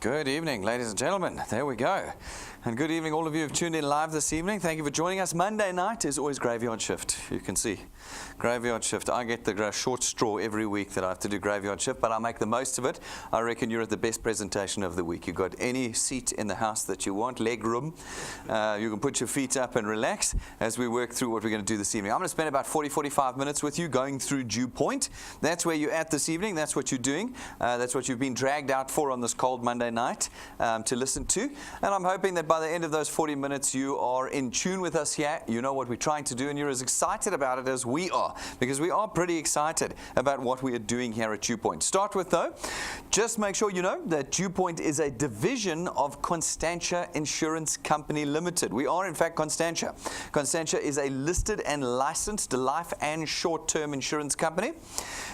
Good evening, ladies and gentlemen. There we go. And good evening, all of you who've tuned in live this evening. Thank you for joining us. Monday night is always graveyard shift. You can see, graveyard shift. I get the short straw every week that I have to do graveyard shift, but I make the most of it. I reckon you're at the best presentation of the week. You've got any seat in the house that you want, leg room. You can put your feet up and relax as we work through what we're going to do this evening. I'm going to spend about 45 minutes with you going through DuePoint. That's where you're at this evening. That's what you're doing. That's what you've been dragged out for on this cold Monday night to listen to. And I'm hoping that by the end of those 40 minutes, you are in tune with us here. You know what we're trying to do, and you're as excited about it as we are, because we are pretty excited about what we are doing here at DuePoint. Start with, though, just make sure you know that DuePoint is a division of Constantia Insurance Company Limited. We are, in fact, Constantia. Constantia is a listed and licensed life and short-term insurance company.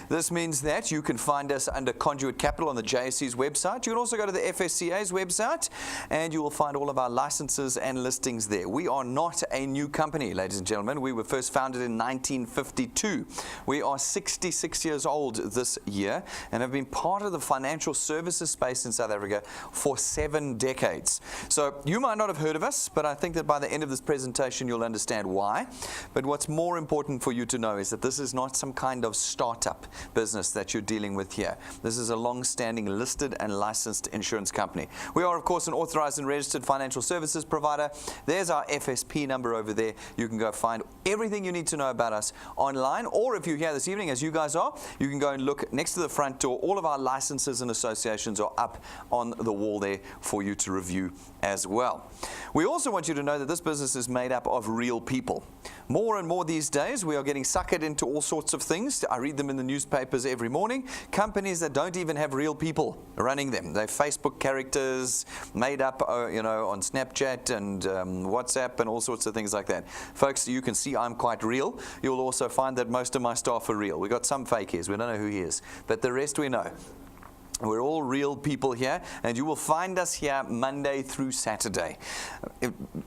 This means that you can find us under Conduit Capital on the JSC's website. You can also go to the FSCA's website, and you will find all of our licenses and listings there. We are not a new company, ladies and gentlemen. We were first founded in 1952. We are 66 years old this year and have been part of the financial services space in South Africa for 7 decades. So you might not have heard of us, but I think that by the end of this presentation, you'll understand why. But what's more important for you to know is that this is not some kind of startup business that you're dealing with here. This is a long-standing listed and licensed insurance company. We are, of course, an authorized and registered financial services provider. There's our FSP number over there. You can go find everything you need to know about us online, or if you're here this evening, as you guys are, you can go and look next to the front door. All of our licenses and associations are up on the wall there for you to review as well. We also want you to know that this business is made up of real people. More and more these days, we are getting suckered into all sorts of things. I read them in the newspapers every morning. Companies that don't even have real people running them. They're Facebook characters made up, on Snapchat and WhatsApp and all sorts of things like that. Folks, you can see I'm quite real. You'll also find that most of my staff are real. We've got some fakies. We don't know who he is, but the rest we know. We're all real people here, and you will find us here Monday through Saturday.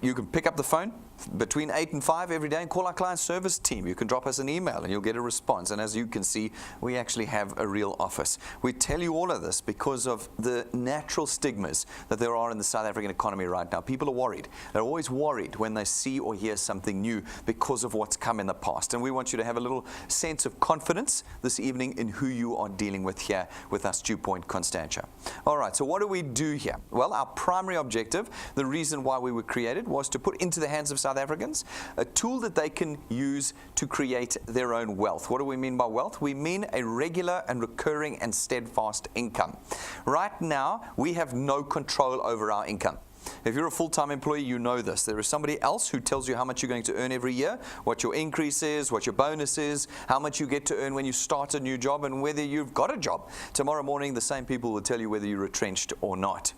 You can pick up the phone between 8 and 5 every day and call our client service team. You can drop us an email and you'll get a response. And as you can see, we actually have a real office. We tell you all of this because of the natural stigmas that there are in the South African economy right now. People are worried. They're always worried when they see or hear something new because of what's come in the past. And we want you to have a little sense of confidence this evening in who you are dealing with here with us, DuePoint Constantia. All right, so what do we do here? Well, our primary objective, the reason why we were created, was to put into the hands of South Africans a tool that they can use to create their own wealth. What do we mean by wealth? We mean a regular and recurring and steadfast income. Right now, we have no control over our income. If you're a full-time employee, you know this. There is somebody else who tells you how much you're going to earn every year, what your increase is, what your bonus is, how much you get to earn when you start a new job, and whether you've got a job. Tomorrow morning, the same people will tell you whether you're retrenched or not.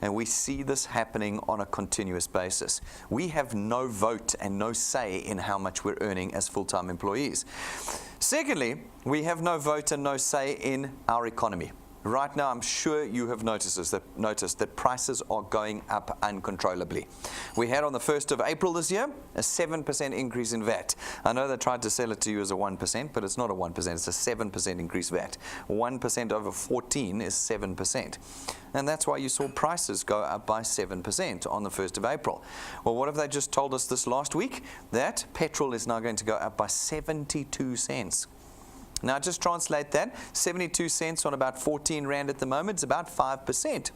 And we see this happening on a continuous basis. We have no vote and no say in how much we're earning as full-time employees. Secondly, we have no vote and no say in our economy. Right now, I'm sure you have noticed that prices are going up uncontrollably. We had on the 1st of April this year a 7% increase in VAT. I know they tried to sell it to you as a 1%, but it's not a 1%, it's a 7% increase VAT. 1% over 14 is 7%. And that's why you saw prices go up by 7% on the 1st of April. Well, what have they just told us this last week? That petrol is now going to go up by 72 cents. Now, just translate that. 72 cents on about 14 Rand at the moment. It's about 5%.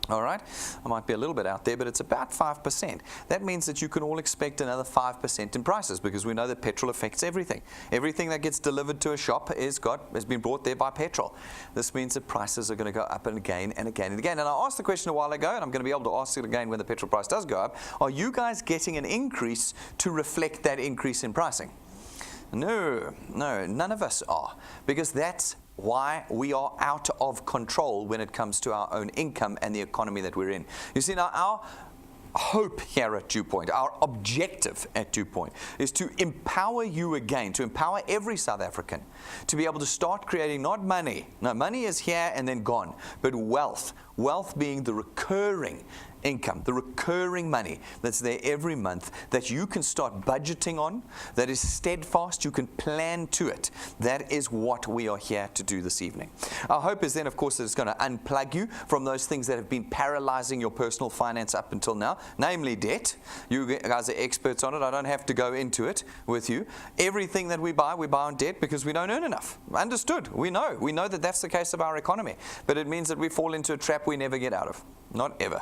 All right? I might be a little bit out there, but it's about 5%. That means that you can all expect another 5% in prices, because we know that petrol affects everything. Everything that gets delivered to a shop has been brought there by petrol. This means that prices are going to go up and again and again and again. And I asked the question a while ago, and I'm going to be able to ask it again when the petrol price does go up. Are you guys getting an increase to reflect that increase in pricing? No, none of us are, because that's why we are out of control when it comes to our own income and the economy that we're in. You see, now our hope here at DuePoint, our objective at DuePoint, is to empower you again, to empower every South African to be able to start creating not money. No, money is here and then gone, but wealth. Wealth being the recurring income, the recurring money that's there every month that you can start budgeting on, that is steadfast, you can plan to it. That is what we are here to do this evening. Our hope is then, of course, that it's going to unplug you from those things that have been paralyzing your personal finance up until now, namely debt. You guys are experts on it. I don't have to go into it with you. Everything that we buy on debt because we don't earn enough. Understood. We know that that's the case of our economy. But it means that we fall into a trap we never get out of. Not ever.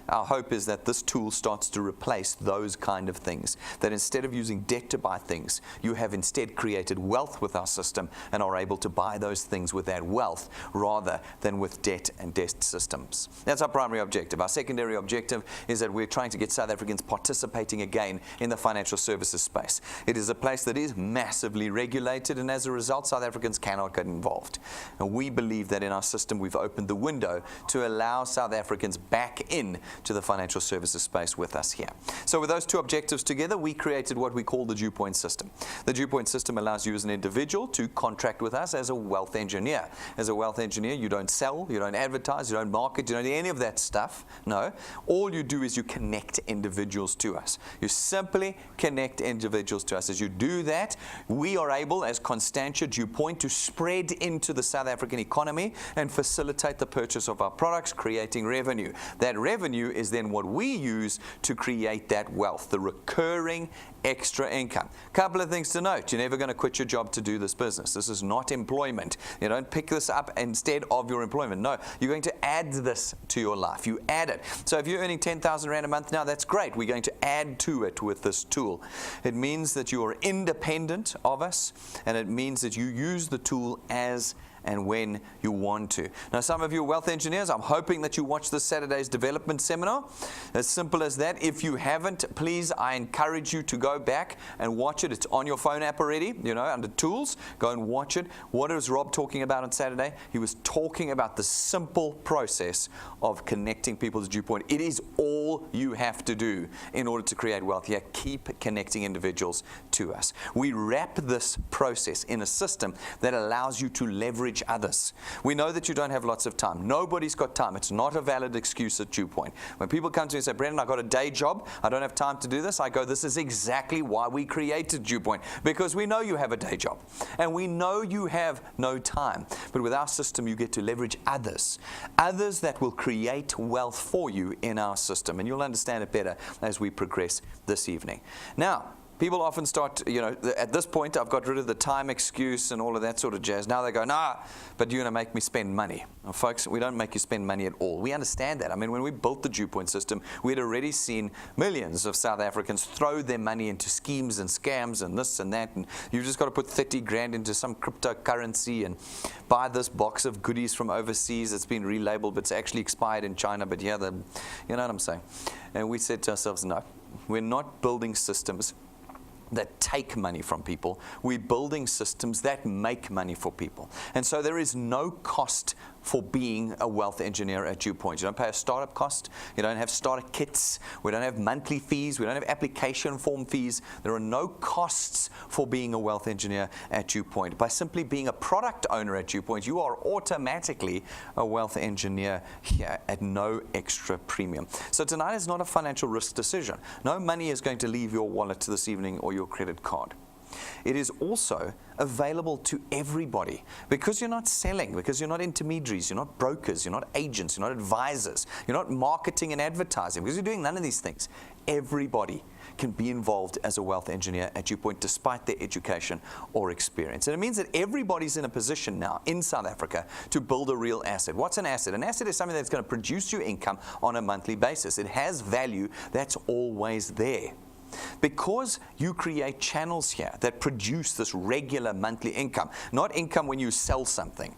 Our hope is that this tool starts to replace those kind of things. That instead of using debt to buy things, you have instead created wealth with our system and are able to buy those things with that wealth rather than with debt and debt systems. That's our primary objective. Our secondary objective is that we're trying to get South Africans participating again in the financial services space. It is a place that is massively regulated, and as a result, South Africans cannot get involved. And we believe that in our system, we've opened the window to allow South Africans back in to the financial services space with us here. So with those two objectives together, we created what we call the DuePoint system. The DuePoint system allows you as an individual to contract with us as a wealth engineer. As a wealth engineer, you don't sell, you don't advertise, you don't market, you don't do any of that stuff. No. All you do is you connect individuals to us. You simply connect individuals to us. As you do that, we are able, as Constantia DuePoint, to spread into the South African economy and facilitate the purchase of our products, creating revenue. That revenue is then what we use to create that wealth, the recurring extra income. Couple of things to note. You're never going to quit your job to do this business. This is not employment. You don't pick this up instead of your employment. No, you're going to add this to your life. You add it. So if you're earning 10,000 Rand a month now, that's great. We're going to add to it with this tool. It means that you are independent of us, and it means that you use the tool as and when you want to. Now, some of you wealth engineers, I'm hoping that you watch this Saturday's development seminar. As simple as that. If you haven't, please, I encourage you to go back and watch it. It's on your phone app already, under tools. Go and watch it. What is Rob talking about on Saturday? He was talking about the simple process of connecting people to DuePoint. It is all you have to do in order to create wealth. Here, keep connecting individuals to us. We wrap this process in a system that allows you to leverage others. We know that you don't have lots of time. Nobody's got time. It's not a valid excuse at DuePoint. When people come to me and say, Brendan, I've got a day job, I don't have time to do this, I go, this is exactly why we created DuePoint, because we know you have a day job and we know you have no time. But with our system, you get to leverage others that will create wealth for you in our system, and you'll understand it better as we progress this evening. Now, people often start, at this point, I've got rid of the time excuse and all of that sort of jazz. Now they go, nah, but you're going to make me spend money. Well, folks, we don't make you spend money at all. We understand that. I mean, when we built the DuePoint system, we had already seen millions of South Africans throw their money into schemes and scams and this and that. And you've just got to put 30 grand into some cryptocurrency and buy this box of goodies from overseas that's been relabeled, but it's actually expired in China. But yeah, you know what I'm saying? And we said to ourselves, no, we're not building systems that take money from people. We're building systems that make money for people. And so there is no cost for being a wealth engineer at DuePoint. You don't pay a startup cost. You don't have starter kits. We don't have monthly fees. We don't have application form fees. There are no costs for being a wealth engineer at DuePoint. By simply being a product owner at DuePoint, you are automatically a wealth engineer here at no extra premium. So tonight is not a financial risk decision. No money is going to leave your wallet this evening or your credit card. It is also available to everybody because you're not selling, because you're not intermediaries, you're not brokers, you're not agents, you're not advisors, you're not marketing and advertising, because you're doing none of these things. Everybody can be involved as a wealth engineer at DuePoint despite their education or experience. And it means that everybody's in a position now in South Africa to build a real asset. What's an asset? An asset is something that's going to produce you income on a monthly basis. It has value that's always there. Because you create channels here that produce this regular monthly income, not income when you sell something.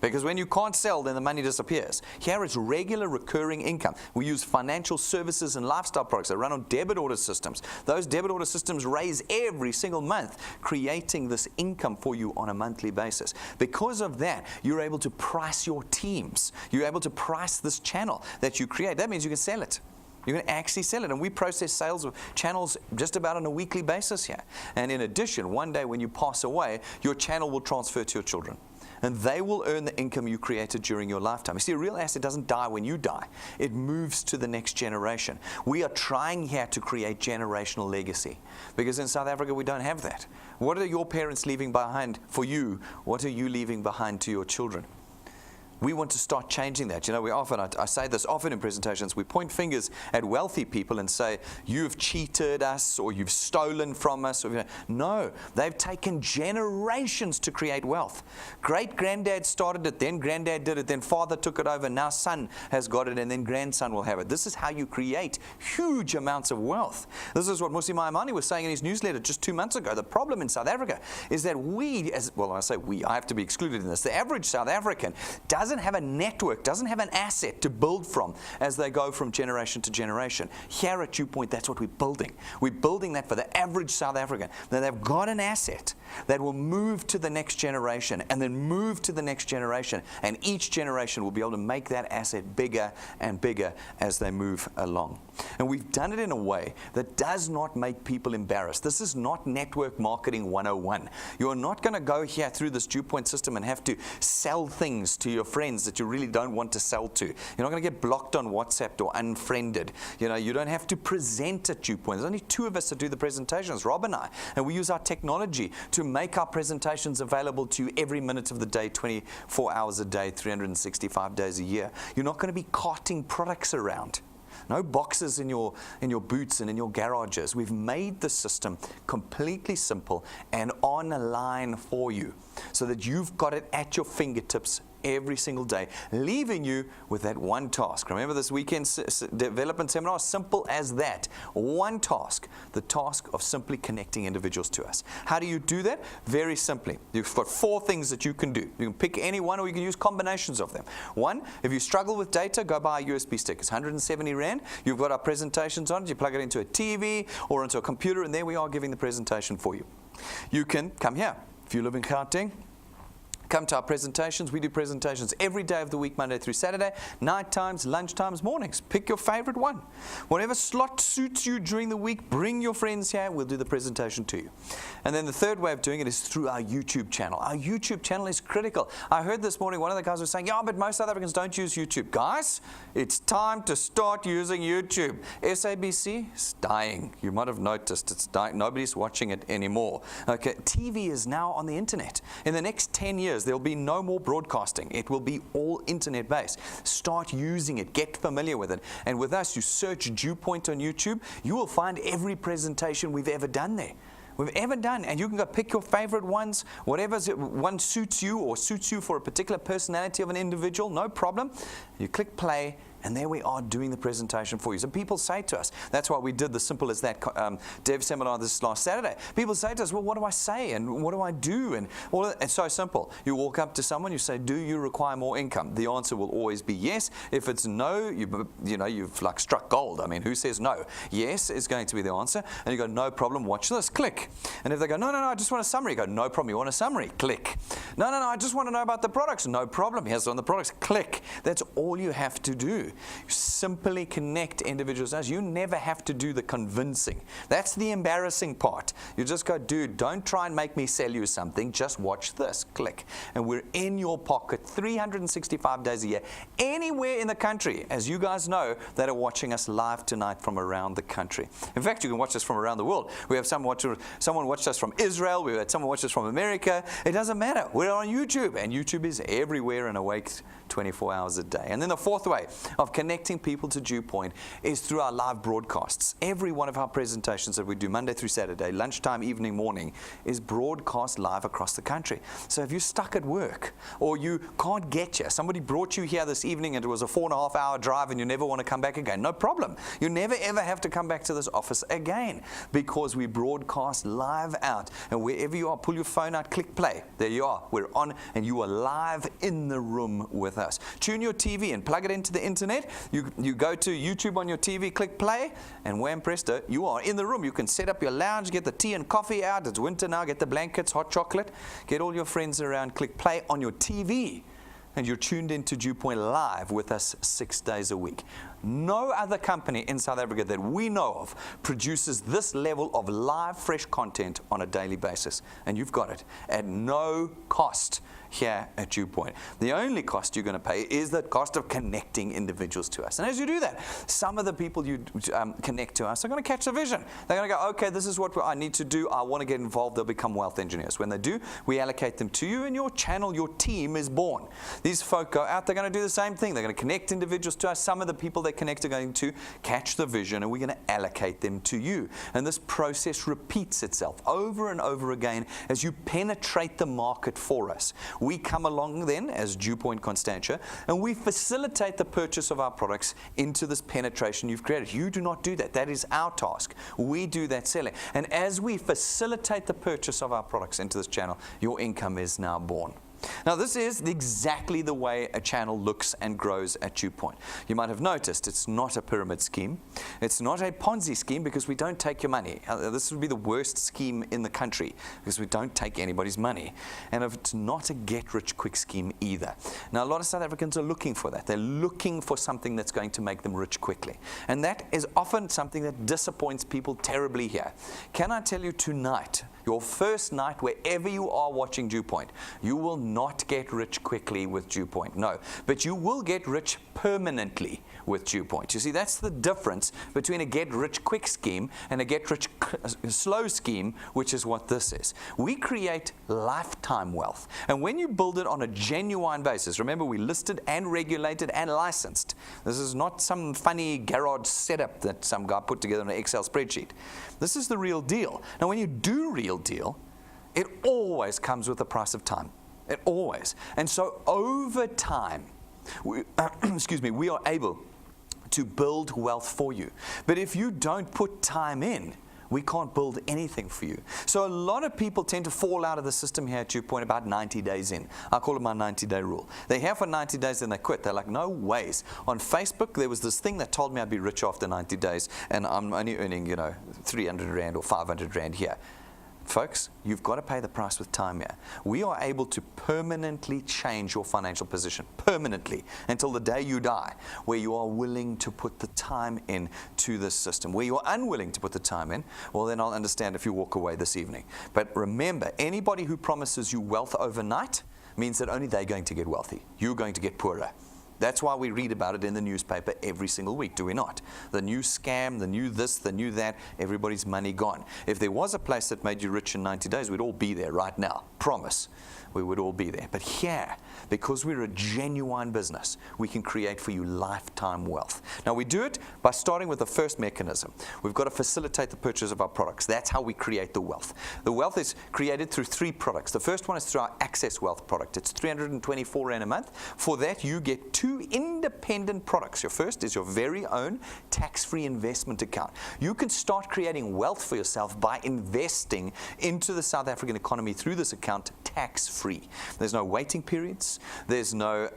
Because when you can't sell, then the money disappears. Here it's regular recurring income. We use financial services and lifestyle products that run on debit order systems. Those debit order systems raise every single month, creating this income for you on a monthly basis. Because of that, you're able to price your teams. You're able to price this channel that you create. That means you can sell it. You can actually sell it, and we process sales of channels just about on a weekly basis here. And in addition, one day when you pass away, your channel will transfer to your children. and they will earn the income you created during your lifetime. You see, a real asset doesn't die when you die. It moves to the next generation. We are trying here to create generational legacy, because in South Africa we don't have that. What are your parents leaving behind for you? What are you leaving behind to your children? We want to start changing that. You know, I say this often in presentations, we point fingers at wealthy people and say, you've cheated us, or you've stolen from us. Or, no, they've taken generations to create wealth. Great-granddad started it, then granddad did it, then father took it over, now son has got it, and then grandson will have it. This is how you create huge amounts of wealth. This is what Musi Maimani was saying in his newsletter just 2 months ago. The problem in South Africa is that I have to be excluded in this. The average South African doesn't have a network, doesn't have an asset to build from as they go from generation to generation. Here at DuePoint, that's what we're building. We're building that for the average South African. Now they've got an asset that will move to the next generation and then move to the next generation, and each generation will be able to make that asset bigger and bigger as they move along. And we've done it in a way that does not make people embarrassed. This is not network marketing 101. You're not going to go here through this DuePoint system and have to sell things to your friends that you really don't want to sell to. You're not going to get blocked on WhatsApp or unfriended. You know, you don't have to present at DuePoint. There's only 2 of us that do the presentations, Rob and I, and we use our technology to make our presentations available to you every minute of the day, 24 hours a day, 365 days a year. You're not going to be carting products around. No boxes in your boots and in your garages. We've made the system completely simple and on a line for you, so that you've got it at your fingertips every single day, leaving you with that one task. Remember this weekend development seminar, simple as that. One task, the task of simply connecting individuals to us. How do you do that? Very simply. You've got 4 things that you can do. You can pick any one, or you can use combinations of them. One, if you struggle with data, go buy a USB stick. It's 170 Rand. You've got our presentations on it. You plug it into a TV or into a computer, and there we are giving the presentation for you. You can come here. If you live in Gauteng, come to our presentations. We do presentations every day of the week, Monday through Saturday, night times, lunch times, mornings. Pick your favorite one. Whatever slot suits you during the week, bring your friends here. We'll do the presentation to you. And then the third way of doing it is through our YouTube channel. Our YouTube channel is critical. I heard this morning one of the guys was saying, yeah, but most South Africans don't use YouTube. Guys, it's time to start using YouTube. SABC is dying. You might have noticed it's dying. Nobody's watching it anymore. Okay, TV is now on the internet. In the next 10 years, there'll be no more broadcasting. It will be all internet based. Start using it. Get familiar with it. And with us, you search DuePoint on YouTube, you will find every presentation we've ever done there. And you can go pick your favorite ones, whatever one suits you or suits you for a particular personality of an individual, no problem. You click play, and there we are doing the presentation for you. So people say to us, that's why we did the simple as that dev seminar this last Saturday. People say to us, well, what do I say and what do I do? And all of that. It's so simple. You walk up to someone, you say, do you require more income? The answer will always be yes. If it's no, you've like struck gold. I mean, who says no? Yes is going to be the answer. And you go, no problem, watch this, click. And if they go, no, I just want a summary, you go, no problem, you want a summary, click. No, I just want to know about the products, no problem, here's on the products, click. That's all you have to do. You simply connect individuals. You never have to do the convincing. That's the embarrassing part. You just go, dude, don't try and make me sell you something. Just watch this. Click. And we're in your pocket 365 days a year, anywhere in the country, as you guys know, that are watching us live tonight from around the country. In fact, you can watch us from around the world. We have someone watched us from Israel. We've had someone watch us from America. It doesn't matter. We're on YouTube, and YouTube is everywhere and awake 24 hours a day. And then the fourth way of connecting people to DuePoint is through our live broadcasts. Every one of our presentations that we do Monday through Saturday, lunchtime, evening, morning, is broadcast live across the country. So if you're stuck at work or you can't get here, somebody brought you here this evening and it was a 4.5 hour drive and you never want to come back again, no problem. You never ever have to come back to this office again, because we broadcast live out. And wherever you are, pull your phone out, click play. There you are. We're on and you are live in the room with us. Tune your TV and plug it into the internet. You go to YouTube on your TV, click play, and wham presto, you are in the room. You can set up your lounge, get the tea and coffee out. It's winter now, get the blankets, hot chocolate, get all your friends around, click play on your TV. and you're tuned into DuePoint Live with us 6 days a week. No other company in South Africa that we know of produces this level of live, fresh content on a daily basis. And you've got it at no cost here at DuePoint. The only cost you're going to pay is the cost of connecting individuals to us. And as you do that, some of the people you connect to us are going to catch the vision. They're going to go, okay, this is what I need to do. I want to get involved. They'll become wealth engineers. When they do, we allocate them to you, and your channel, your team is born. These folk go out, they're going to do the same thing. They're going to connect individuals to us. Some of the people they connect are going to catch the vision, and we're going to allocate them to you. And this process repeats itself over and over again as you penetrate the market for us. We come along then as DuePoint Constantia, and we facilitate the purchase of our products into this penetration you've created. You do not do that. That is our task. We do that selling. And as we facilitate the purchase of our products into this channel, your income is now born. Now, this is exactly the way a channel looks and grows at DuePoint. You might have noticed it's not a pyramid scheme. It's not a Ponzi scheme because we don't take your money. This would be the worst scheme in the country because we don't take anybody's money. And it's not a get-rich-quick scheme either. Now, a lot of South Africans are looking for that. They're looking for something that's going to make them rich quickly. And that is often something that disappoints people terribly here. Can I tell you tonight, your first night, wherever you are watching DuePoint, you will not get rich quickly with DuePoint, no. But you will get rich permanently with DuePoint. You see, that's the difference between a get-rich-quick scheme and a get-rich-slow scheme, which is what this is. We create lifetime wealth. And when you build it on a genuine basis, remember, we listed and regulated and licensed. This is not some funny garage setup that some guy put together in an Excel spreadsheet. This is the real deal. Now, when you do real deal, it always comes with the price of time. It always. And so over time, we are able to build wealth for you. But if you don't put time in, we can't build anything for you. So a lot of people tend to fall out of the system here at DuePoint about 90 days in. I call it my 90-day rule. They're here for 90 days and they quit. They're like, no ways. On Facebook, there was this thing that told me I'd be rich after 90 days, and I'm only earning, 300 Rand or 500 Rand here. Folks, you've got to pay the price with time here. We are able to permanently change your financial position, permanently, until the day you die, where you are willing to put the time in to this system. Where you are unwilling to put the time in, well, then I'll understand if you walk away this evening. But remember, anybody who promises you wealth overnight means that only they're going to get wealthy. You're going to get poorer. That's why we read about it in the newspaper every single week, do we not? The new scam, the new this, the new that, everybody's money gone. If there was a place that made you rich in 90 days, we'd all be there right now. Promise. We would all be there. But here, because we're a genuine business, we can create for you lifetime wealth. Now, we do it by starting with the first mechanism. We've got to facilitate the purchase of our products. That's how we create the wealth. The wealth is created through 3 products. The first one is through our Access Wealth product. It's 324 Rand a month. For that, you get 2 independent products. Your first is your very own tax-free investment account. You can start creating wealth for yourself by investing into the South African economy through this account tax-free. There's no waiting periods. There's no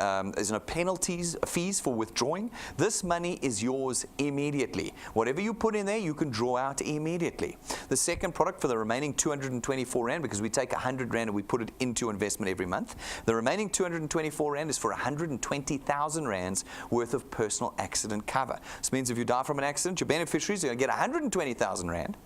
penalties, fees for withdrawing. This money is yours immediately. Whatever you put in there, you can draw out immediately. The second product for the remaining 224 Rand, because we take 100 Rand and we put it into investment every month, the remaining 224 Rand is for 120,000 Rands worth of personal accident cover. This means if you die from an accident, your beneficiaries are going to get 120,000 Rand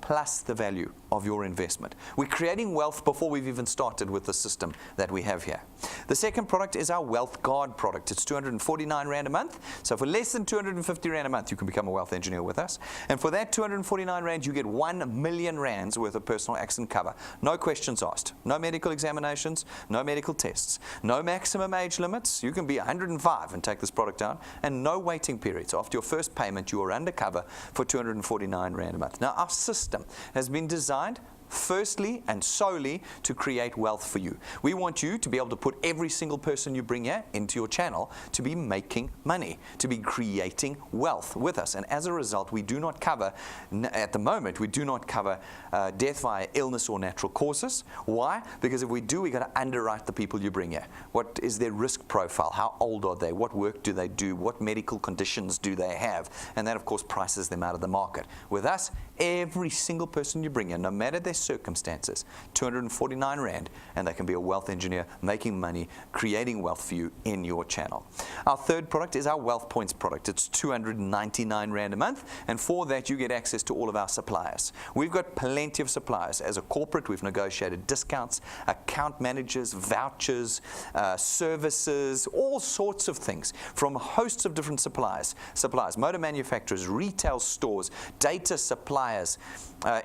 plus the value of your investment. We're creating wealth before we've even started with the system that we have here. The second product is our Wealth Guard product. It's 249 Rand a month. So for less than 250 Rand a month, you can become a wealth engineer with us. And for that 249 Rand, you get 1 million Rands worth of personal accident cover. No questions asked. No medical examinations, no medical tests, no maximum age limits. You can be 105 and take this product out, and no waiting periods. After your first payment, you are undercover for 249 Rand a month. Now, our system has been designed firstly and solely to create wealth for you. We want you to be able to put every single person you bring here into your channel to be making money, to be creating wealth with us. And as a result, we do not cover, at the moment, we do not cover death via illness or natural causes. Why? Because if we do, we got to underwrite the people you bring here. What is their risk profile? How old are they? What work do they do? What medical conditions do they have? And that, of course, prices them out of the market. With us, Every single person you bring in, no matter their circumstances, 249 Rand, and they can be a wealth engineer, making money, creating wealth for you in your channel. Our third product is our Wealth Points product. It's 299 Rand a month, and for that you get access to all of our suppliers. We've got plenty of suppliers. As a corporate, we've negotiated discounts, account managers, vouchers, services, all sorts of things from hosts of different suppliers, motor manufacturers, retail stores, data suppliers,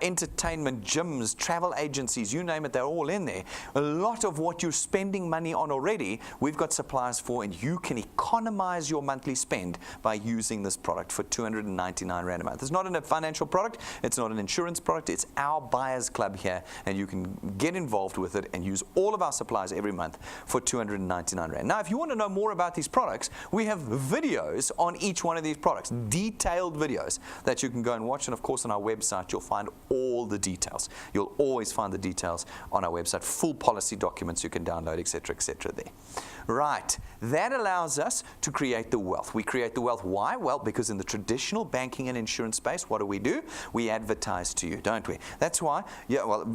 entertainment, gyms, travel agencies, you name it, they're all in there. A lot of what you're spending money on already, we've got suppliers for, and you can economize your monthly spend by using this product for 299 Rand a month. It's not a financial product, it's not an insurance product, it's our buyers club here, and you can get involved with it and use all of our supplies every month for 299 Rand. Now, if you want to know more about these products, we have videos on each one of these products, detailed videos that you can go and watch, and of course on our website you'll find all the details. You'll always find the details on our website, full policy documents you can download, etc. there. Right, that allows us to create the wealth. We create the wealth. Why? Well, because in the traditional banking and insurance space, what do? We advertise to you, don't we? That's why,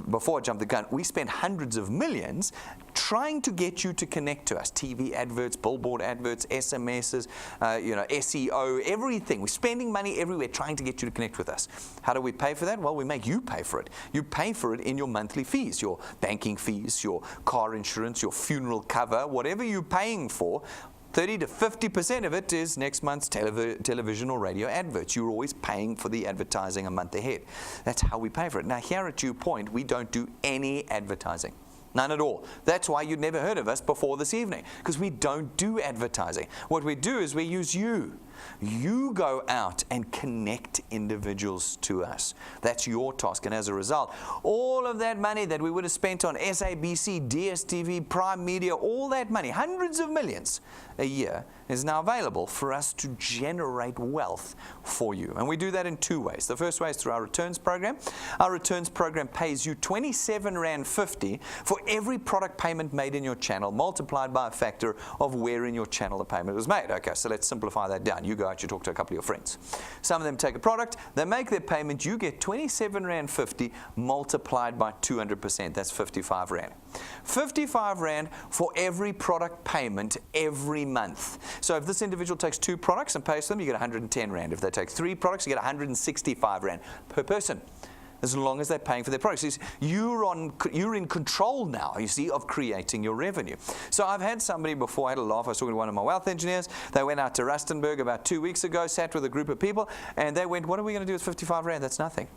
before I jump the gun, we spend hundreds of millions trying to get you to connect to us. TV adverts, billboard adverts, SMSs, SEO, everything. We're spending money everywhere trying to get you to connect with us. How do we pay for that? Well, we make you pay for it. You pay for it in your monthly fees, your banking fees, your car insurance, your funeral cover, whatever you're paying for. 30 to 50% of it is next month's television or radio adverts. You're always paying for the advertising a month ahead. That's how we pay for it. Now, here at DuePoint, we don't do any advertising. None at all. That's why you'd never heard of us before this evening, because we don't do advertising. What we do is we use you. You go out and connect individuals to us. That's your task. And as a result, all of that money that we would have spent on SABC, DSTV, Prime Media, all that money, hundreds of millions a year, is now available for us to generate wealth for you. And we do that in two ways. The first way is through our returns program. Our returns program pays you 27.50 Rand for every product payment made in your channel, multiplied by a factor of where in your channel the payment was made. Okay, so let's simplify that down. You go out, you talk to a couple of your friends. Some of them take a product, they make their payment, you get 27.50 Rand multiplied by 200%. That's 55 Rand. 55 Rand for every product payment every month. So if this individual takes 2 products and pays them, you get 110 Rand. If they take 3 products, you get 165 Rand per person, as long as they're paying for their products. You're in control now, you see, of creating your revenue. So I've had somebody before, I had a laugh, I was talking to one of my wealth engineers. They went out to Rustenburg about 2 weeks ago, sat with a group of people, and they went, what are we going to do with 55 Rand? That's nothing.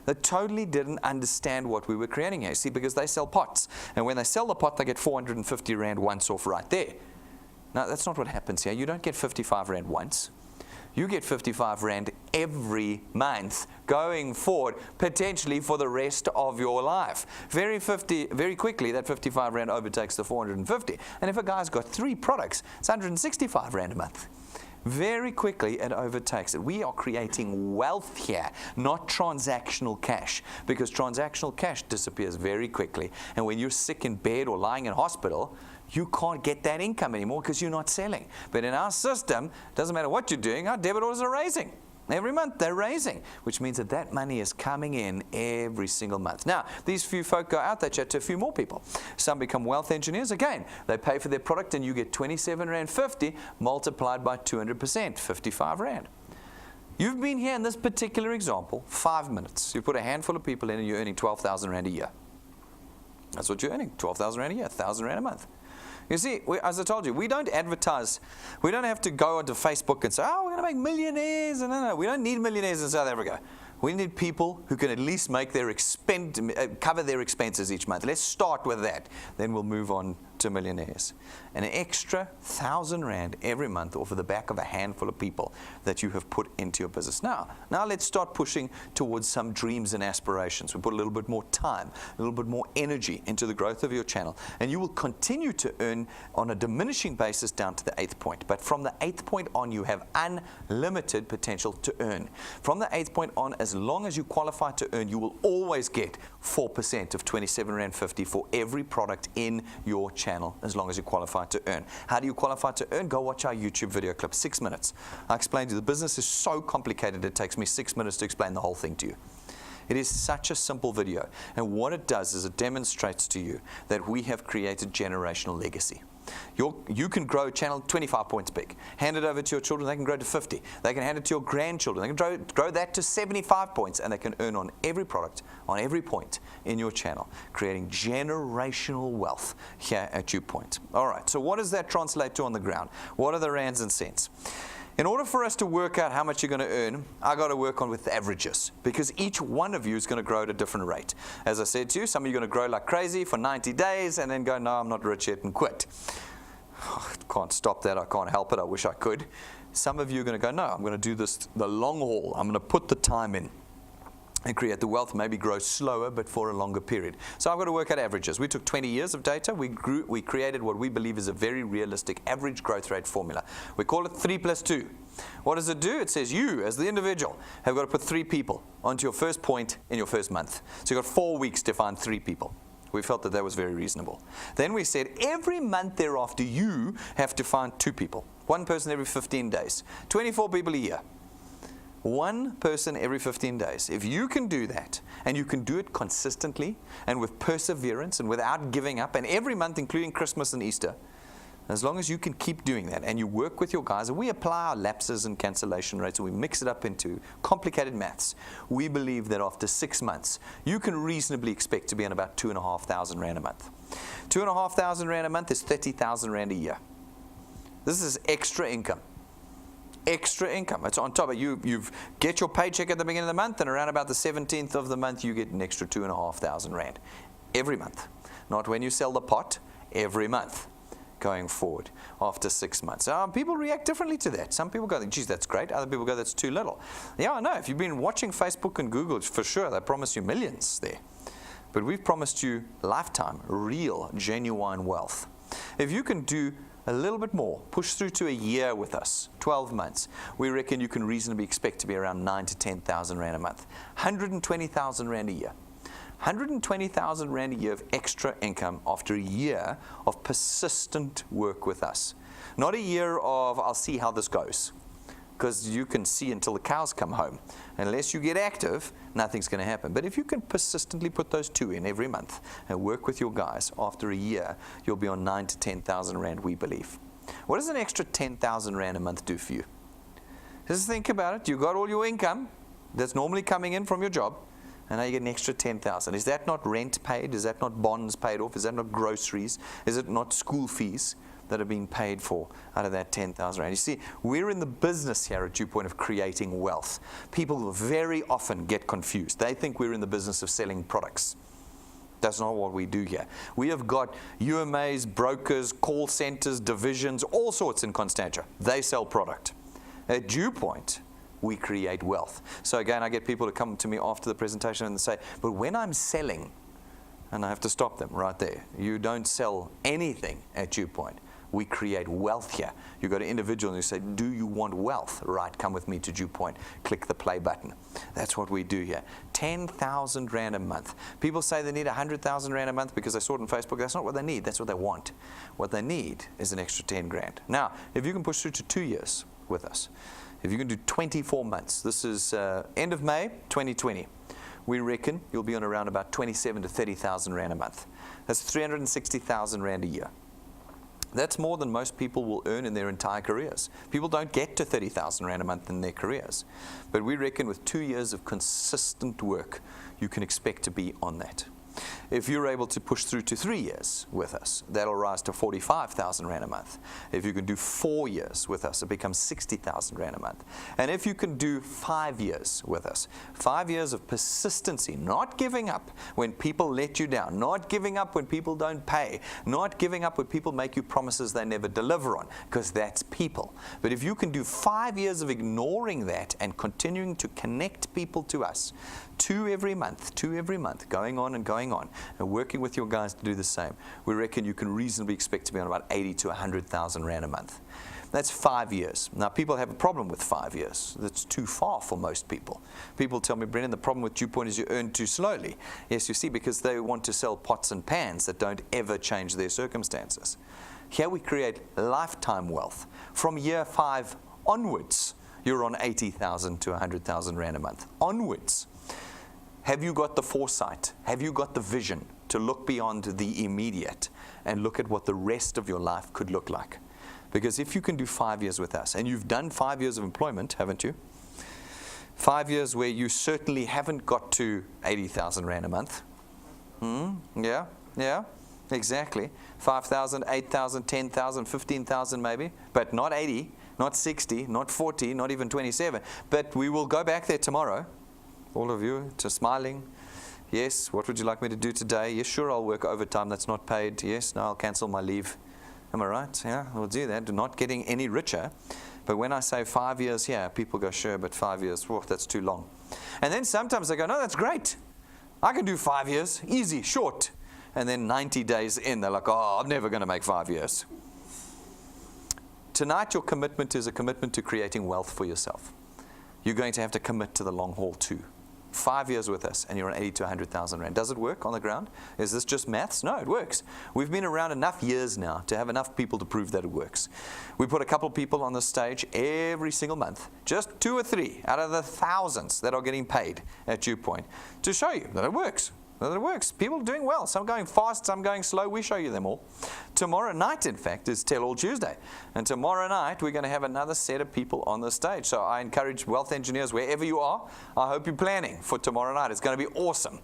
They totally didn't understand what we were creating here, see, because they sell pots. And when they sell the pot, they get 450 Rand once off right there. Now, that's not what happens here. You don't get 55 Rand once. You get 55 Rand every month going forward, potentially for the rest of your life. Very quickly, that 55 Rand overtakes the 450. And if a guy's got 3 products, it's 165 Rand a month. Very quickly, it overtakes it. We are creating wealth here, not transactional cash, because transactional cash disappears very quickly. And when you're sick in bed or lying in hospital, you can't get that income anymore because you're not selling. But in our system, it doesn't matter what you're doing, our debit orders are raising. Every month they're raising, which means that that money is coming in every single month. Now, these few folk go out, they chat to a few more people. Some become wealth engineers. Again, they pay for their product and you get 27.50 Rand multiplied by 200%, 55 Rand. You've been here in this particular example 5 minutes. You put a handful of people in and you're earning 12,000 Rand a year. That's what you're earning, 12,000 Rand a year, 1,000 Rand a month. You see, as I told you, we don't advertise. We don't have to go onto Facebook and say, oh, we're going to make millionaires. No, we don't need millionaires in South Africa. We need people who can at least make their cover their expenses each month. Let's start with that. Then we'll move on to millionaires. An extra 1,000 Rand every month off of the back of a handful of people that you have put into your business. Now let's start pushing towards some dreams and aspirations. We put a little bit more time, a little bit more energy into the growth of your channel, and you will continue to earn on a diminishing basis down to the 8th point. But from the 8th point on, you have unlimited potential to earn. From the 8th point on, as long as you qualify to earn, you will always get 4% of 27.50 Rand for every product in your channel, as long as you qualify to earn. How do you qualify to earn? Go watch our YouTube video clip, 6 minutes. I explained to you, the business is so complicated, it takes me 6 minutes to explain the whole thing to you. It is such a simple video. And what it does is it demonstrates to you that we have created generational legacy. You can grow a channel 25 points big. Hand it over to your children, they can grow to 50. They can hand it to your grandchildren. They can grow that to 75 points, and they can earn on every product, on every point in your channel, creating generational wealth here at DuePoint. All right, so what does that translate to on the ground? What are the rands and cents? In order for us to work out how much you're going to earn, I got to work on with averages, because each one of you is going to grow at a different rate. As I said to you, some of you are going to grow like crazy for 90 days and then go, no, I'm not rich yet, and quit. I can't stop that. I can't help it. I wish I could. Some of you are going to go, no, I'm going to do this the long haul. I'm going to put the time in and create the wealth, maybe grow slower, but for a longer period. So I've got to work out averages. We took 20 years of data. We created what we believe is a very realistic average growth rate formula. We call it 3 + 2. What does it do? It says you, as the individual, have got to put 3 people onto your first point in your first month. So you've got 4 weeks to find 3 people. We felt that was very reasonable. Then we said every month thereafter, you have to find 2 people. 1 person every 15 days. 24 people a year. 1 person every 15 days. If you can do that, and you can do it consistently and with perseverance and without giving up, and every month, including Christmas and Easter, as long as you can keep doing that and you work with your guys, and we apply our lapses and cancellation rates and we mix it up into complicated maths, we believe that after 6 months, you can reasonably expect to be on about 2,500 Rand a month. 2,500 Rand a month is 30,000 Rand a year. This is extra income. Extra income. It's on top of you. You get your paycheck at the beginning of the month, and around about the 17th of the month, you get an extra 2,500 Rand every month. Not when you sell the pot, every month going forward after 6 months. People react differently to that. Some people go, geez, that's great. Other people go, that's too little. Yeah, I know. If you've been watching Facebook and Google, for sure, they promise you millions there. But we've promised you lifetime, real, genuine wealth. If you can do a little bit more, push through to a year with us, 12 months, we reckon you can reasonably expect to be around 9,000 to 10,000 Rand a month. 120,000 Rand a year. 120,000 Rand a year of extra income after a year of persistent work with us. Not a year of, I'll see how this goes. Because you can see until the cows come home. Unless you get active, nothing's going to happen. But if you can persistently put those 2 in every month and work with your guys, after a year, you'll be on 9,000 to 10,000 Rand, we believe. What does an extra 10,000 Rand a month do for you? Just think about it. You got all your income that's normally coming in from your job, and now you get an extra 10,000. Is that not rent paid? Is that not bonds paid off? Is that not groceries? Is it not school fees that are being paid for out of that 10,000 Rand? You see, we're in the business here at DuePoint of creating wealth. People very often get confused. They think we're in the business of selling products. That's not what we do here. We have got UMAs, brokers, call centers, divisions, all sorts in Constantia. They sell product. At DuePoint, we create wealth. So again, I get people to come to me after the presentation and say, but when I'm selling, and I have to stop them right there. You don't sell anything at DuePoint. We create wealth here. You go to individual and you say, do you want wealth? Right, come with me to DuePoint. Click the play button. That's what we do here. 10,000 Rand a month. People say they need 100,000 Rand a month because they saw it on Facebook. That's not what they need. That's what they want. What they need is an extra 10 grand. Now, if you can push through to 2 years with us, if you can do 24 months, this is end of May 2020, we reckon you'll be on around about 27,000 to 30,000 Rand a month. That's 360,000 Rand a year. That's more than most people will earn in their entire careers. People don't get to 30,000 Rand a month in their careers. But we reckon with 2 years of consistent work, you can expect to be on that. If you're able to push through to 3 years with us, that'll rise to 45,000 Rand a month. If you can do 4 years with us, it becomes 60,000 Rand a month. And if you can do 5 years with us, 5 years of persistency, not giving up when people let you down, not giving up when people don't pay, not giving up when people make you promises they never deliver on, because that's people. But if you can do 5 years of ignoring that and continuing to connect people to us, 2 every month, going on and going on, and working with your guys to do the same, we reckon you can reasonably expect to be on about 80,000 to 100,000 Rand a month. That's 5 years. Now, people have a problem with 5 years. That's too far for most people. People tell me, Brendan, the problem with DuePoint is you earn too slowly. Yes, you see, because they want to sell pots and pans that don't ever change their circumstances. Here we create lifetime wealth. From year 5 onwards, you're on 80,000 to 100,000 Rand a month. Onwards. Have you got the foresight? Have you got the vision to look beyond the immediate and look at what the rest of your life could look like? Because if you can do 5 years with us, and you've done 5 years of employment, haven't you? 5 years where you certainly haven't got to 80,000 Rand a month. Yeah, exactly. 5,000, 8,000, 10,000, 15,000 maybe, but not 80, not 60, not 40, not even 27. But we will go back there tomorrow. All of you, just smiling. Yes, what would you like me to do today? Yes, sure, I'll work overtime that's not paid. Yes, no, I'll cancel my leave. Am I right? Yeah, we'll do that. We're not getting any richer. But when I say 5 years here, people go, sure, but 5 years, whoa, that's too long. And then sometimes they go, no, that's great. I can do 5 years, easy, short. And then 90 days in, they're like, oh, I'm never going to make 5 years. Tonight, your commitment is a commitment to creating wealth for yourself. You're going to have to commit to the long haul too. 5 years with us, and you're on 80 to 100,000 Rand. Does it work on the ground? Is this just maths? No, it works. We've been around enough years now to have enough people to prove that it works. We put a couple of people on the stage every single month, just 2 or 3 out of the thousands that are getting paid at DuePoint, to show you that it works. That it works. People are doing well. Some going fast, some going slow. We show you them all. Tomorrow night, in fact, is Tell All Tuesday. And tomorrow night, we're going to have another set of people on the stage. So I encourage wealth engineers, wherever you are, I hope you're planning for tomorrow night. It's going to be awesome.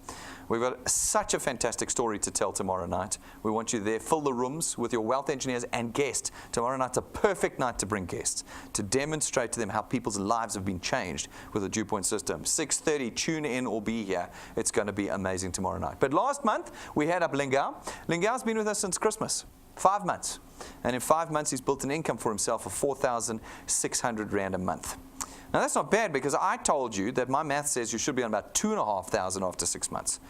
We've got such a fantastic story to tell tomorrow night. We want you there. Fill the rooms with your wealth engineers and guests. Tomorrow night's a perfect night to bring guests, to demonstrate to them how people's lives have been changed with the DuePoint system. 6:30, tune in or be here. It's going to be amazing tomorrow night. But last month, we had up Lingao. Lingao's been with us since Christmas, 5 months. And in 5 months, he's built an income for himself of 4,600 Rand a month. Now, that's not bad, because I told you that my math says you should be on about 2,500 after 6 months.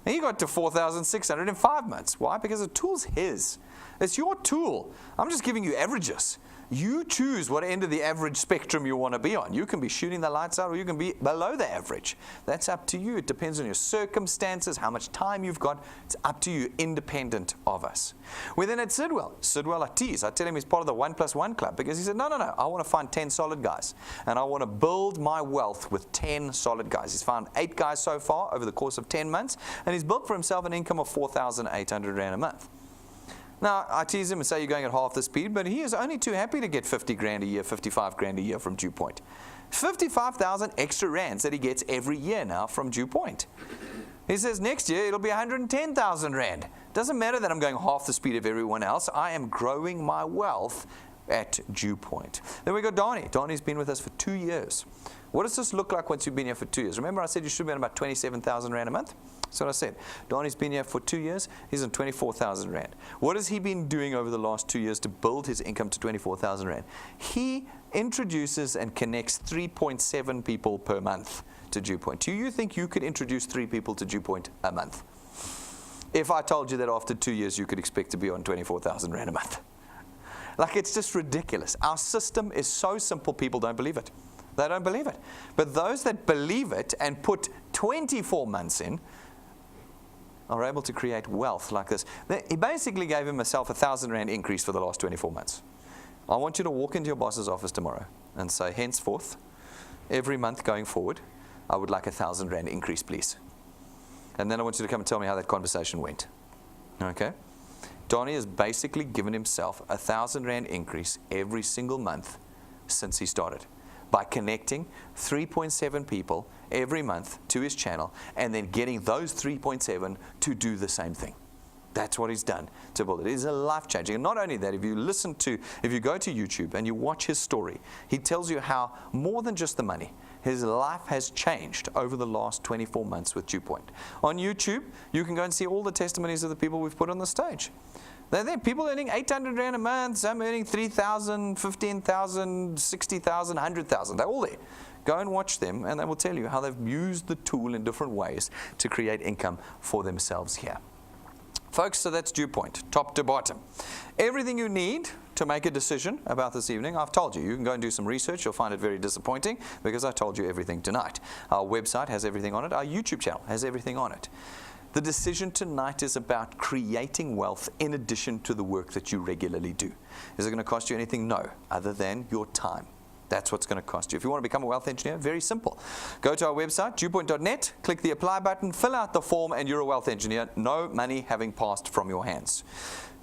And he got to 4,600 in 5 months. Why? Because the tool's his. It's your tool. I'm just giving you averages. You choose what end of the average spectrum you want to be on. You can be shooting the lights out, or you can be below the average. That's up to you. It depends on your circumstances, how much time you've got. It's up to you, independent of us. We then had Sidwell I tease. I tell him he's part of the 1+1 club, because he said, no, I want to find 10 solid guys. And I want to build my wealth with 10 solid guys. He's found 8 guys so far over the course of 10 months. And he's built for himself an income of 4,800 Rand a month. Now, I tease him and say you're going at half the speed, but he is only too happy to get 50 grand a year, 55 grand a year from DuePoint. 55,000 extra rands that he gets every year now from DuePoint. He says next year it'll be 110,000 Rand. Doesn't matter that I'm going half the speed of everyone else. I am growing my wealth at DuePoint. Then we got Donnie. Donnie's been with us for 2 years. What does this look like once you've been here for 2 years? Remember I said you should be on about 27,000 Rand a month? That's what I said. Donnie's been here for 2 years. He's on 24,000 Rand. What has he been doing over the last 2 years to build his income to 24,000 Rand? He introduces and connects 3.7 people per month to DuePoint. Do you think you could introduce 3 people to DuePoint a month? If I told you that after 2 years you could expect to be on 24,000 Rand a month. Like, it's just ridiculous. Our system is so simple, people don't believe it. They don't believe it. But those that believe it and put 24 months in are able to create wealth like this. He basically gave himself 1,000 Rand increase for the last 24 months. I want you to walk into your boss's office tomorrow and say, henceforth, every month going forward, I would like 1,000 Rand increase, please. And then I want you to come and tell me how that conversation went. Okay? Donnie has basically given himself 1,000 Rand increase every single month since he started, by connecting 3.7 people every month to his channel and then getting those 3.7 to do the same thing. That's what he's done to build it. It is a life-changing. And not only that, if you go to YouTube and you watch his story, he tells you how more than just the money, his life has changed over the last 24 months with DuePoint. On YouTube, you can go and see all the testimonies of the people we've put on the stage. They're there. People earning 800 Rand a month, some earning 3,000, 15,000, 60,000, 100,000. They're all there. Go and watch them, and they will tell you how they've used the tool in different ways to create income for themselves here. Folks, so that's DuePoint, top to bottom. Everything you need to make a decision about this evening, I've told you. You can go and do some research. You'll find it very disappointing because I told you everything tonight. Our website has everything on it. Our YouTube channel has everything on it. The decision tonight is about creating wealth in addition to the work that you regularly do. Is it going to cost you anything? No, other than your time. That's what's going to cost you. If you want to become a wealth engineer, very simple. Go to our website, DuePoint.net, click the apply button, fill out the form, and you're a wealth engineer. No money having passed from your hands.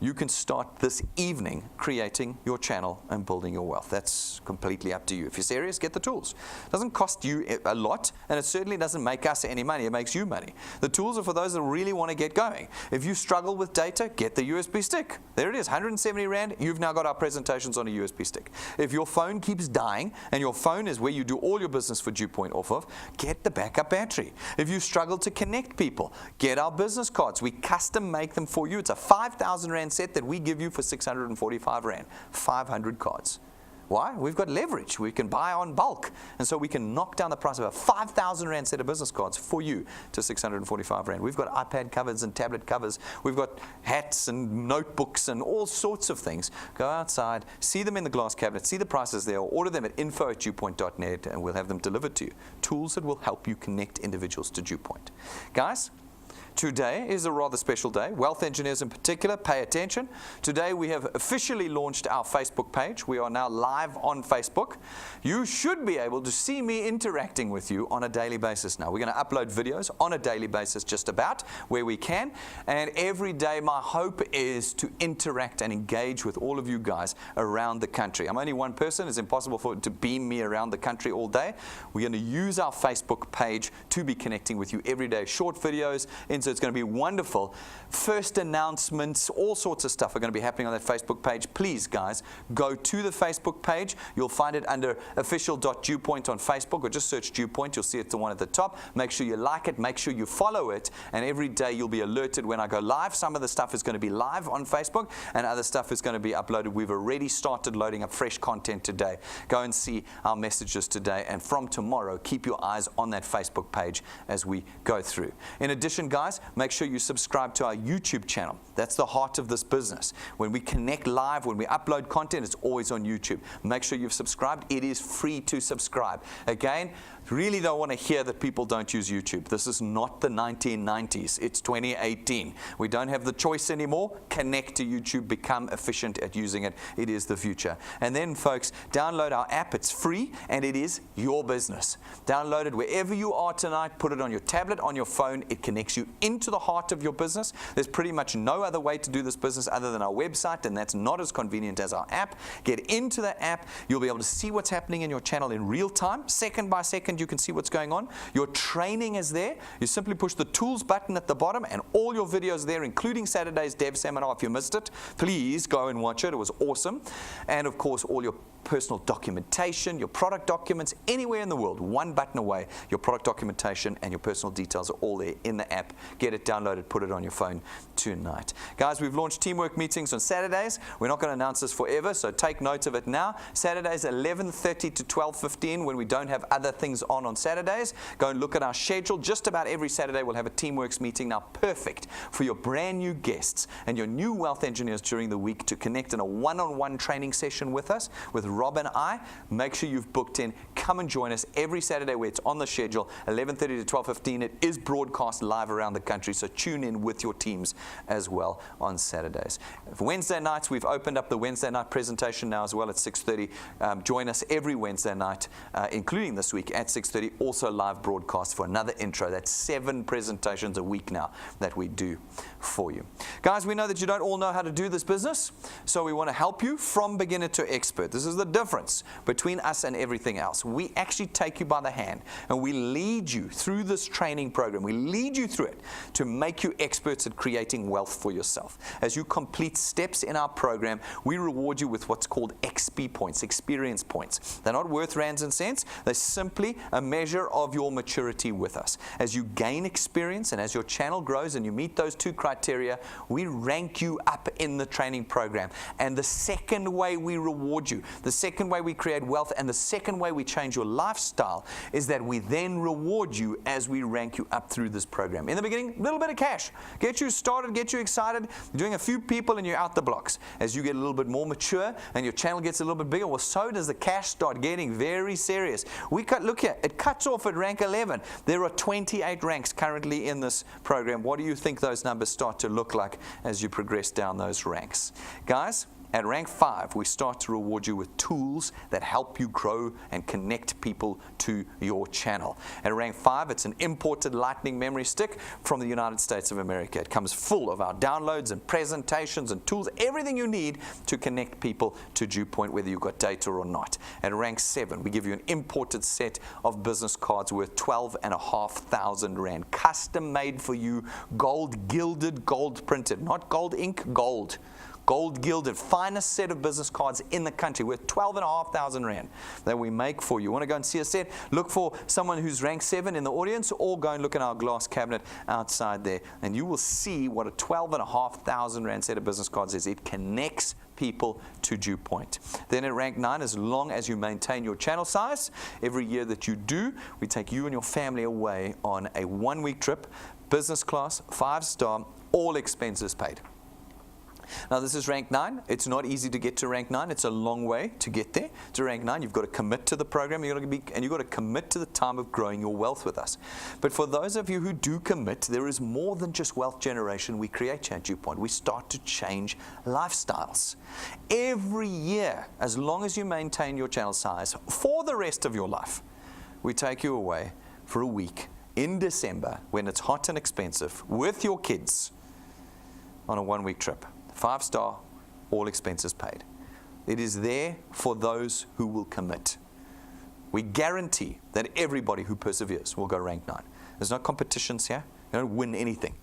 You can start this evening creating your channel and building your wealth. That's completely up to you. If you're serious, get the tools. It doesn't cost you a lot, and it certainly doesn't make us any money. It makes you money. The tools are for those that really want to get going. If you struggle with data, get the USB stick. There it is, 170 Rand. You've now got our presentations on a USB stick. If your phone keeps dying, and your phone is where you do all your business for DuePoint off of, get the backup battery. If you struggle to connect people, get our business cards. We custom make them for you. It's a 5,000 Rand set that we give you for 645 Rand, 500 cards. Why? We've got leverage. We can buy on bulk. And so we can knock down the price of a 5,000 Rand set of business cards for you to 645 Rand. We've got iPad covers and tablet covers. We've got hats and notebooks and all sorts of things. Go outside, see them in the glass cabinet, see the prices there, or order them at info@DuePoint.net, and we'll have them delivered to you. Tools that will help you connect individuals to DuePoint. Guys, today is a rather special day. Wealth engineers in particular, pay attention. Today we have officially launched our Facebook page. We are now live on Facebook. You should be able to see me interacting with you on a daily basis now. We're going to upload videos on a daily basis just about where we can. And every day my hope is to interact and engage with all of you guys around the country. I'm only one person. It's impossible for it to beam me around the country all day. We're going to use our Facebook page to be connecting with you every day. Short videos, so it's going to be wonderful. First announcements, all sorts of stuff are going to be happening on that Facebook page. Please, guys, go to the Facebook page. You'll find it under official.DuePoint on Facebook, or just search DuePoint. You'll see it's the one at the top. Make sure you like it. Make sure you follow it. And every day you'll be alerted when I go live. Some of the stuff is going to be live on Facebook, and other stuff is going to be uploaded. We've already started loading up fresh content today. Go and see our messages today. And from tomorrow, keep your eyes on that Facebook page as we go through. In addition, guys, make sure you subscribe to our YouTube channel. That's the heart of this business. When we connect live, when we upload content, it's always on YouTube. Make sure you've subscribed. It is free to subscribe. Again, really don't want to hear that people don't use YouTube. This is not the 1990s. It's 2018. We don't have the choice anymore. Connect to YouTube. Become efficient at using it. It is the future. And then, folks, download our app. It's free, and it is your business. Download it wherever you are tonight. Put it on your tablet, on your phone. It connects you into the heart of your business. There's pretty much no other way to do this business other than our website, and that's not as convenient as our app. Get into the app. You'll be able to see what's happening in your channel in real time. Second by second, you can see what's going on. Your training is there. You simply push the tools button at the bottom, and all your videos there, including Saturday's dev seminar. If you missed it, please go and watch it. It was awesome. And of course, all your personal documentation, your product documents, anywhere in the world, one button away. Your product documentation and your personal details are all there in the app. Get it downloaded, put it on your phone tonight. Guys, we've launched teamwork meetings on Saturdays. We're not going to announce this forever, so take note of it now. Saturdays 11:30 to 12:15 when we don't have other things on Saturdays. Go and look at our schedule. Just about every Saturday we'll have a teamworks meeting. Now, perfect for your brand new guests and your new wealth engineers during the week to connect in a one-on-one training session with us, with Rob and I. Make sure you've booked in. Come and join us every Saturday where it's on the schedule, 11:30 to 12:15. It is broadcast live around the country, so tune in with your teams as well on Saturdays. For Wednesday nights, we've opened up the Wednesday night presentation now as well at 6:30. Join us every Wednesday night, including this week at 6:30. Also live broadcast for another intro. That's 7 presentations a week now that we do for you. Guys, we know that you don't all know how to do this business, so we want to help you from beginner to expert. This is the difference between us and everything else. We actually take you by the hand and we lead you through this training program. We lead you through it to make you experts at creating wealth for yourself. As you complete steps in our program, we reward you with what's called XP points, experience points. They're not worth rands and cents. They're simply a measure of your maturity with us. As you gain experience and as your channel grows and you meet those 2 criteria, we rank you up in the training program. And the second way we reward you, the second way we create wealth, and the second way we change your lifestyle is that we then reward you as we rank you up through this program. In the beginning, a little bit of cash. Get you started, get you excited. You're doing a few people and you're out the blocks. As you get a little bit more mature and your channel gets a little bit bigger, well, so does the cash start getting very serious. Look here, it cuts off at rank 11. There are 28 ranks currently in this program. What do you think those numbers start to look like as you progress down those ranks? Guys, At rank 5, we start to reward you with tools that help you grow and connect people to your channel. At rank 5, it's an imported Lightning memory stick from the United States of America. It comes full of our downloads and presentations and tools, everything you need to connect people to DuePoint, whether you've got data or not. At rank 7, we give you an imported set of business cards worth 12,500 Rand, custom made for you, gold gilded, gold printed, not gold ink, gold. Gold gilded, finest set of business cards in the country worth 12,500 Rand that we make for you. Want to go and see a set? Look for someone who's rank 7 in the audience, or go and look in our glass cabinet outside there, and you will see what a 12,500 Rand set of business cards is. It connects people to DuePoint. Then at rank 9, as long as you maintain your channel size, every year that you do, we take you and your family away on a 1-week trip, business class, 5-star, all expenses paid. Now, this is rank 9. It's not easy to get to rank 9. It's a long way to get there. To rank 9, you've got to commit to the program, and you've got to commit to the time of growing your wealth with us. But for those of you who do commit, there is more than just wealth generation we create here at DuePoint. We start to change lifestyles. Every year, as long as you maintain your channel size for the rest of your life, we take you away for a week in December when it's hot and expensive with your kids on a 1-week trip. 5-star, all expenses paid. It is there for those who will commit. We guarantee that everybody who perseveres will go rank 9. There's no competitions here. You don't win anything.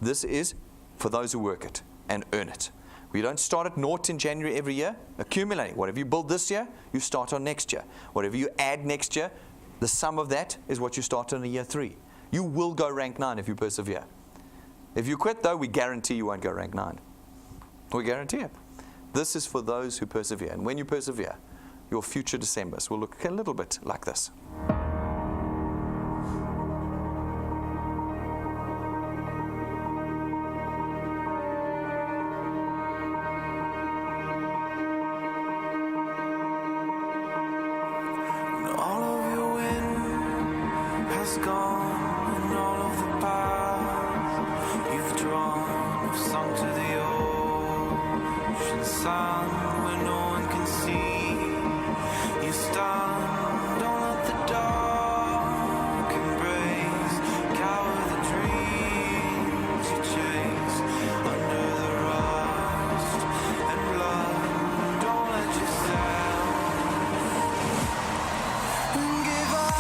This is for those who work it and earn it. We don't start at naught in January every year, accumulating. Whatever you build this year, you start on next year. Whatever you add next year, the sum of that is what you start on in year 3. You will go rank 9 if you persevere. If you quit, though, we guarantee you won't go rank 9. We guarantee it. This is for those who persevere. And when you persevere, your future Decembers will look a little bit like this. All of your wind has gone, and all of the paths you've drawn have sunk to the ocean sun where no one can see. You stand, don't let the dark embrace, cower the dreams you chase under the rust and blood. Don't let yourself give up.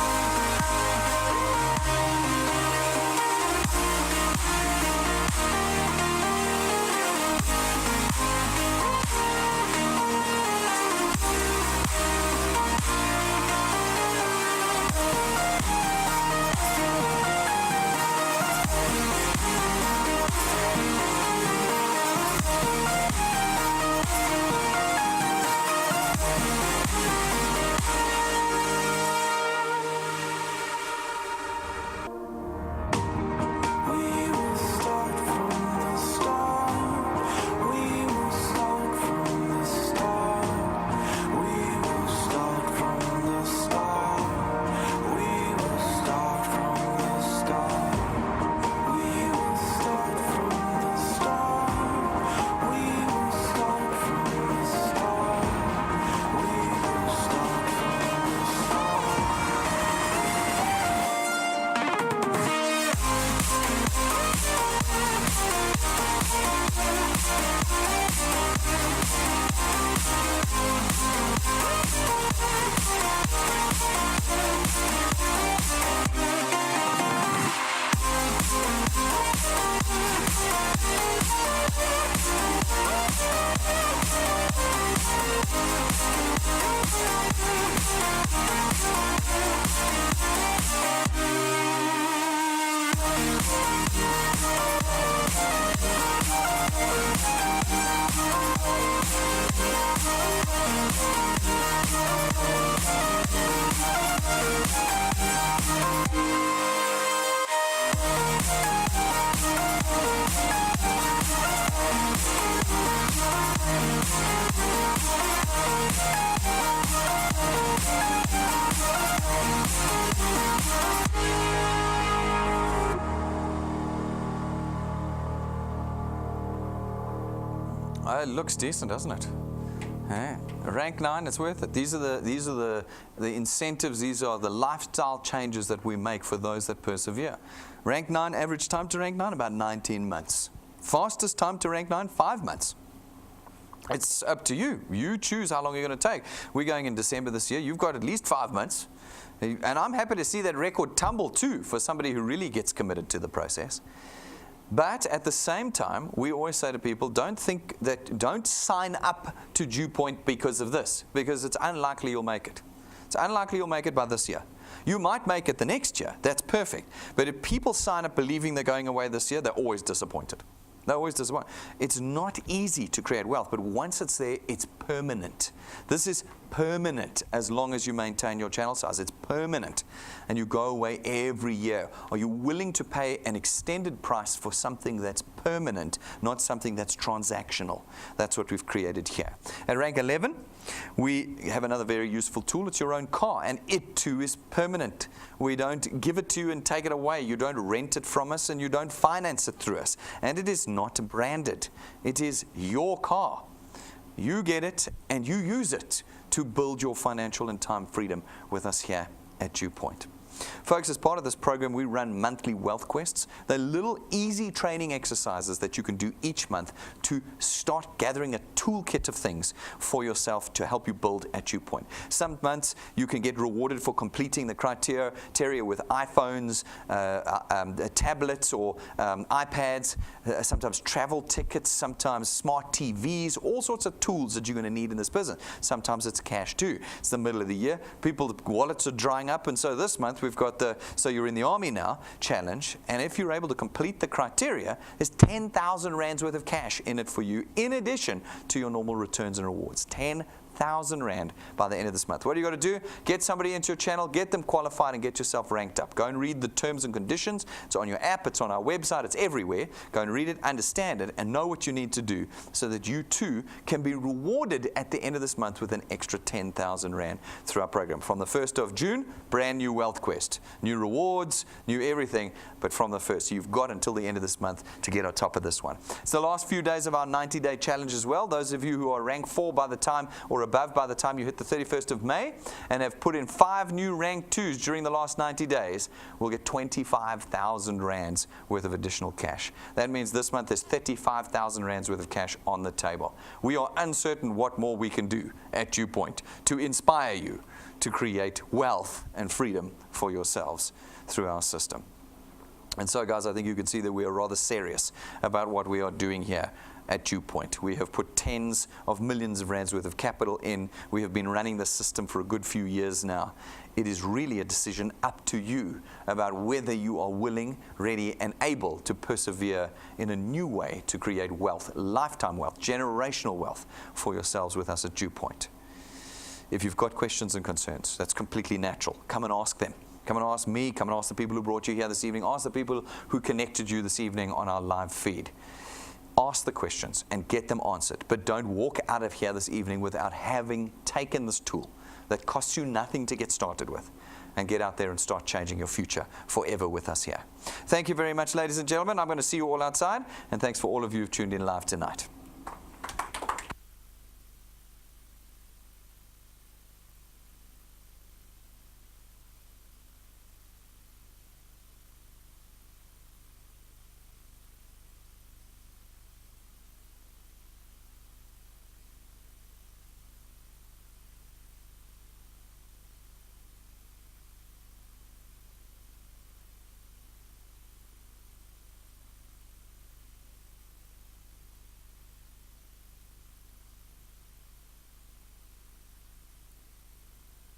It looks decent, doesn't it? Rank 9, it's worth it. These are the incentives, these are the lifestyle changes that we make for those that persevere. Rank 9, average time to rank 9, about 19 months. Fastest time to rank 9, 5 months. It's up to you. You choose how long you're going to take. We're going in December this year. You've got at least 5 months. And I'm happy to see that record tumble too for somebody who really gets committed to the process. But at the same time, we always say to people, don't sign up to DuePoint because of this, because it's unlikely you'll make it. It's unlikely you'll make it by this year. You might make it the next year. That's perfect. But if people sign up believing they're going away this year, they're always disappointed. They're always disappointed. It's not easy to create wealth, but once it's there, it's permanent. This is permanent as long as you maintain your channel size. It's permanent. And you go away every year. Are you willing to pay an extended price for something that's permanent, not something that's transactional? That's what we've created here. At rank 11, we have another very useful tool. It's your own car, and it too is permanent. We don't give it to you and take it away. You don't rent it from us, and you don't finance it through us. And it is not branded. It is your car. You get it, and you use it to build your financial and time freedom with us here at DuePoint. Folks, as part of this program, we run monthly wealth quests. They're little easy training exercises that you can do each month to start gathering a toolkit of things for yourself to help you build at DuePoint. Some months you can get rewarded for completing the criteria with iPhones, tablets or iPads, sometimes travel tickets, sometimes smart TVs, all sorts of tools that you're going to need in this business. Sometimes it's cash too. It's the middle of the year. People's wallets are drying up, and so this month we've got the So You're in the Army Now challenge, and if you're able to complete the criteria, there's 10,000 rands worth of cash in it for you, in addition to your normal returns and rewards. 10,000 rand by the end of this month. What do you got to do? Get somebody into your channel, get them qualified, and get yourself ranked up. Go and read the terms and conditions. It's on your app, it's on our website, it's everywhere. Go and read it, understand it, and know what you need to do so that you too can be rewarded at the end of this month with an extra 10,000 rand through our program. From the 1st of June, brand new wealth quest. New rewards, new everything, but from the 1st. So you've got until the end of this month to get on top of this one. It's the last few days of our 90-day challenge as well. Those of you who are rank 4 by the time, or above by the time you hit the 31st of May, and have put in 5 new rank 2s during the last 90 days, will get 25,000 rands worth of additional cash. That means this month there's 35,000 rands worth of cash on the table. We are uncertain what more we can do at DuePoint to inspire you to create wealth and freedom for yourselves through our system. And so, guys, I think you can see that we are rather serious about what we are doing here at DuePoint. We have put tens of millions of rands worth of capital in. We have been running this system for a good few years now. It is really a decision up to you about whether you are willing, ready, and able to persevere in a new way to create wealth, lifetime wealth, generational wealth for yourselves with us at DuePoint. If you've got questions and concerns, that's completely natural. Come and ask them. Come and ask me. Come and ask the people who brought you here this evening. Ask the people who connected you this evening on our live feed. Ask the questions and get them answered. But don't walk out of here this evening without having taken this tool that costs you nothing to get started with, and get out there and start changing your future forever with us here. Thank you very much, ladies and gentlemen. I'm going to see you all outside, and thanks for all of you who've tuned in live tonight.